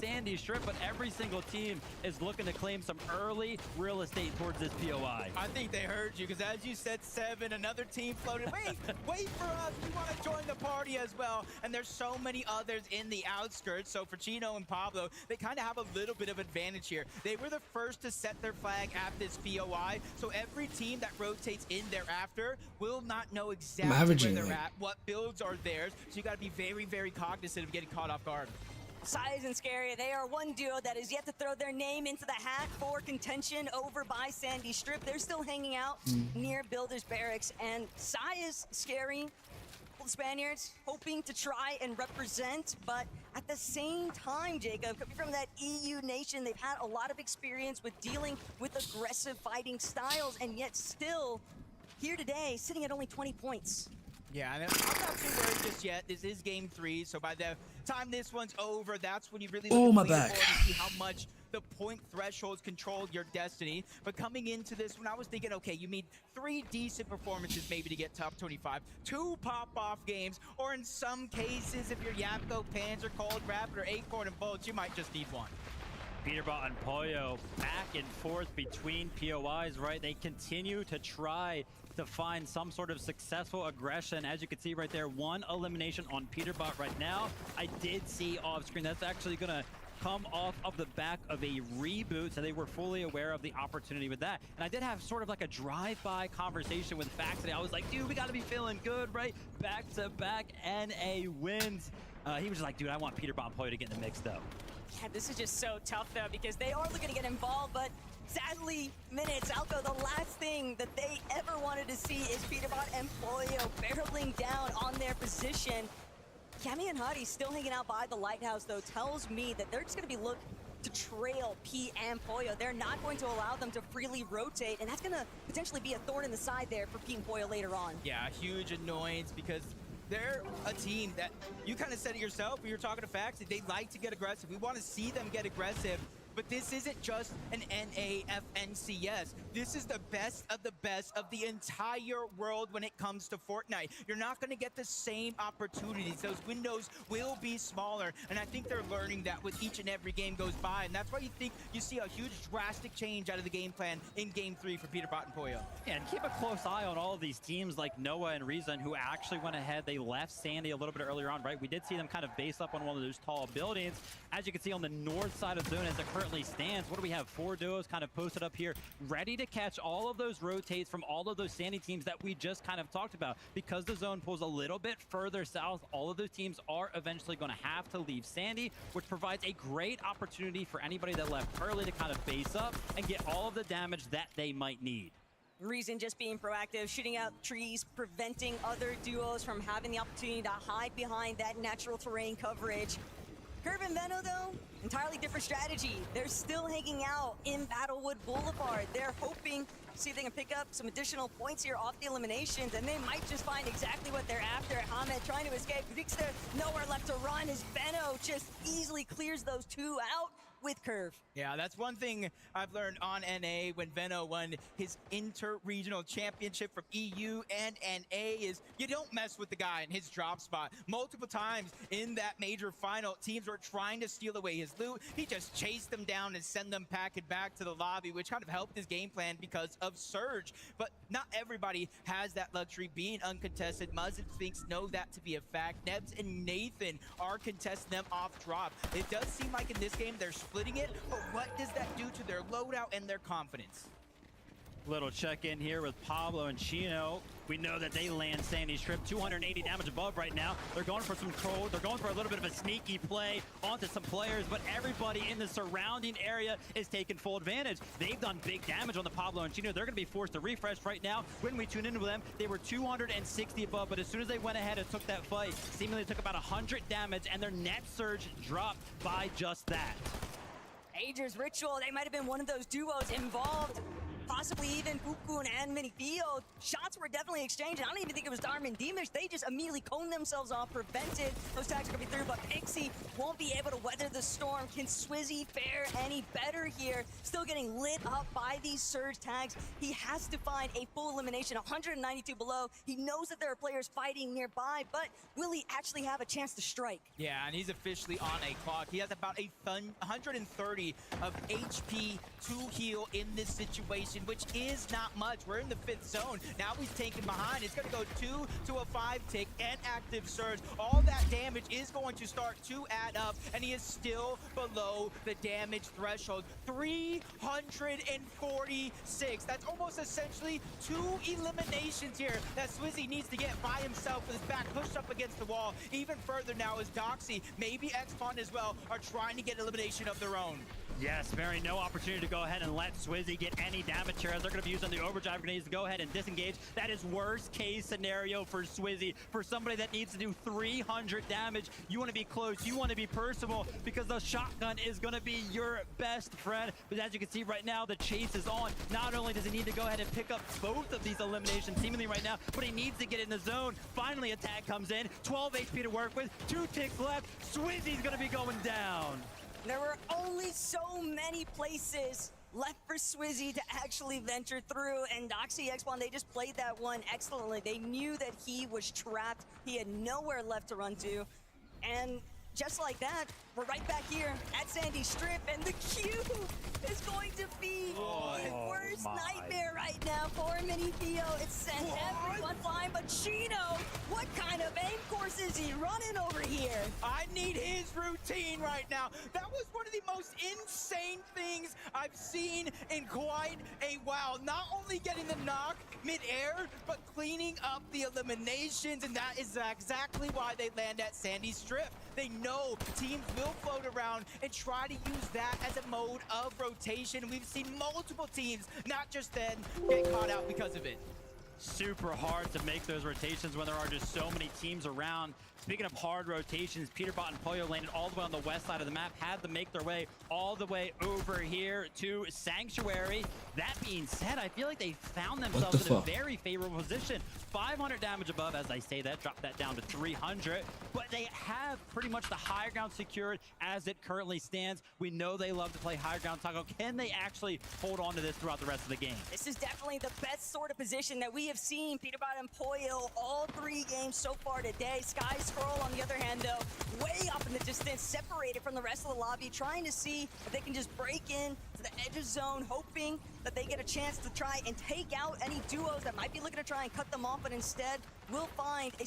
Sandy Strip, but every single team is looking to claim some early real estate towards this POI. I think they heard you, because as you said 7, another team floated. Wait for us. We want to join the party as well. And there's so many others in the outskirts. So for Chino and Pablo, they kind of have a little bit of advantage here. They were the first to set their flag at this POI. So every team that rotates in thereafter will not know exactly where they're at, what builds are theirs. So you got to be very, very cognizant of getting caught off guard. Size and Scary, they are one duo that is yet to throw their name into the hat for contention over by Sandy Strip. They're still hanging out near Builders Barracks, and Size, Scary, the Spaniards hoping to try and represent, but at the same time, Jacob, coming from that EU nation, they've had a lot of experience with dealing with aggressive fighting styles, and yet still here today, sitting at only 20 points. Yeah, and I'm not too worried just yet. This is game 3, so by the time this one's over, that's when you really look at the leaderboard and see how much the point thresholds control your destiny. But coming into this one, I was thinking, okay, you need 3 decent performances maybe to get top 25, 2 pop-off games, or in some cases, if you're Yapko, Panzer, Cold Rapid, or Acorn and Bolts, you might just need 1. Peterbot and Pollo back and forth between POIs, right? They continue to try to find some sort of successful aggression. As you can see right there, 1 elimination on Peterbot right now. I did see off screen, that's actually gonna come off of the back of a reboot, so they were fully aware of the opportunity with that. And I did have sort of like a drive-by conversation with Fax today. I was like, dude, we gotta be feeling good, right? Back-to-back NA wins. He was just like, dude, I want Peterbot and Pollo to get in the mix though. Yeah, this is just so tough though, because they are looking to get involved, but sadly, Minutes, Alco, the last thing that they ever wanted to see is Peterbot and Pollo barreling down on their position. Cammy and Hadi still hanging out by the lighthouse though tells me that they're just gonna be looking to trail P and Pollo. They're not going to allow them to freely rotate, and that's gonna potentially be a thorn in the side there for P and Pollo later on. Yeah, huge annoyance, because they're a team that, you kind of said it yourself when you were talking to Fax, they like to get aggressive. We want to see them get aggressive, but this isn't just an NAFNCS. This is the best of the entire world when it comes to Fortnite. You're not going to get the same opportunities. Those windows will be smaller, and I think they're learning that with each and every game goes by, and that's why you think you see a huge drastic change out of the game plan in Game 3 for Peterbot and Pollo. Yeah, and keep a close eye on all of these teams like Noah and Reason, who actually went ahead. They left Sandy a little bit earlier on, right? We did see them kind of base up on one of those tall buildings. As you can see on the north side of zone as it currently stands, what do we have? 4 duos kind of posted up here, ready to catch all of those rotates from all of those Sandy teams that we just kind of talked about. Because the zone pulls a little bit further south, all of those teams are eventually going to have to leave Sandy, which provides a great opportunity for anybody that left early to kind of base up and get all of the damage that they might need. Reason just being proactive, shooting out trees, preventing other duos from having the opportunity to hide behind that natural terrain coverage. Curve and Veno, though, entirely different strategy. They're still hanging out in Battlewood Boulevard. They're hoping to see if they can pick up some additional points here off the eliminations, and they might just find exactly what they're after. Hamed trying to escape. Thinks there's nowhere left to run as Veno just easily clears those 2 out with Curve. Yeah, that's one thing I've learned on NA when Veno won his inter-regional championship from EU and NA is you don't mess with the guy in his drop spot. Multiple times in that major final, teams were trying to steal away his loot. He just chased them down and send them packing back to the lobby, which kind of helped his game plan because of Surge. But not everybody has that luxury being uncontested. Muzz and Sphinx know that to be a fact. Nebs and Nathan are contesting them off drop. It does seem like in this game they're splitting it, but what does that do to their loadout and their confidence? Little check-in here with Pablo and Chino. We know that they land Sandy Strip, 280 damage above right now. They're going for some control. They're going for a little bit of a sneaky play onto some players, but everybody in the surrounding area is taking full advantage. They've done big damage on the Pablo and Chino. They're going to be forced to refresh right now. When we tune into them, they were 260 above, but as soon as they went ahead and took that fight, seemingly took about 100 damage, and their net surge dropped by just that. Ager's Ritual, they might have been one of those duos involved. possibly even Ukun and Minifio. Shots were definitely exchanged. I don't even think it was Dharma and Deemish. They just immediately coned themselves off, prevented those tags are gonna be through, but Pixie won't be able to weather the storm. Can Swizzy fare any better here? Still getting lit up by these surge tags. He has to find a full elimination, 192 below. He knows that there are players fighting nearby, but will he actually have a chance to strike? Yeah, and he's officially on a clock. He has about 130 of HP to heal in this situation, which is not much. We're in the 5th zone. Now he's taken behind. It's going to go 2 to a 5 tick and active surge. All that damage is going to start to add up, and he is still below the damage threshold. 346. That's almost essentially 2 eliminations here that Swizzy needs to get by himself with his back pushed up against the wall. Even further now is Doxy, maybe Xpon as well, are trying to get elimination of their own. Yes, Mary, no opportunity to go ahead and let Swizzy get any damage here as they're going to be using the overdrive grenades to go ahead and disengage. That is worst case scenario for Swizzy. For somebody that needs to do 300 damage, you want to be close, you want to be personal, because the shotgun is going to be your best friend. But as you can see right now, the chase is on. Not only does he need to go ahead and pick up both of these eliminations seemingly right now, but he needs to get in the zone. Finally, a tag comes in, 12 HP to work with, 2 ticks left. Swizzy's going to be going down. There were only so many places left for Swizzy to actually venture through, and Doxy Xpon, they just played that one excellently. They knew that he was trapped. He had nowhere left to run to, and just like that, we're right back here at Sandy Strip, and the cube is going to be his worst nightmare right now for Minifio. It sent everyone flying, but Chino, what kind of aim course is he running over here? I need his routine right now. That was one of the most insane things I've seen in quite a while. Not only getting the knock mid-air, but cleaning up the eliminations, and that is exactly why they land at Sandy Strip. They know teams will float around and try to use that as a mode of rotation. We've seen multiple teams, not just then, get caught out because of it. Super hard to make those rotations when there are just so many teams around. Speaking of hard rotations, Peterbot and Pollo landed all the way on the west side of the map, had to make their way all the way over here to Sanctuary. That being said, I feel like they found themselves in a very favorable position. 500 damage above, as I say that, drop that down to 300. But they have pretty much the higher ground secured as it currently stands. We know they love to play higher ground taco. Can they actually hold on to this throughout the rest of the game? This is definitely the best sort of position that we have seen Peterbot and Pollo all 3 games so far today. Sky Scroll, on the other hand, though, way off in the distance, separated from the rest of the lobby, trying to see if they can just break in to the edge of zone, hoping that they get a chance to try and take out any duos that might be looking to try and cut them off, but instead will find a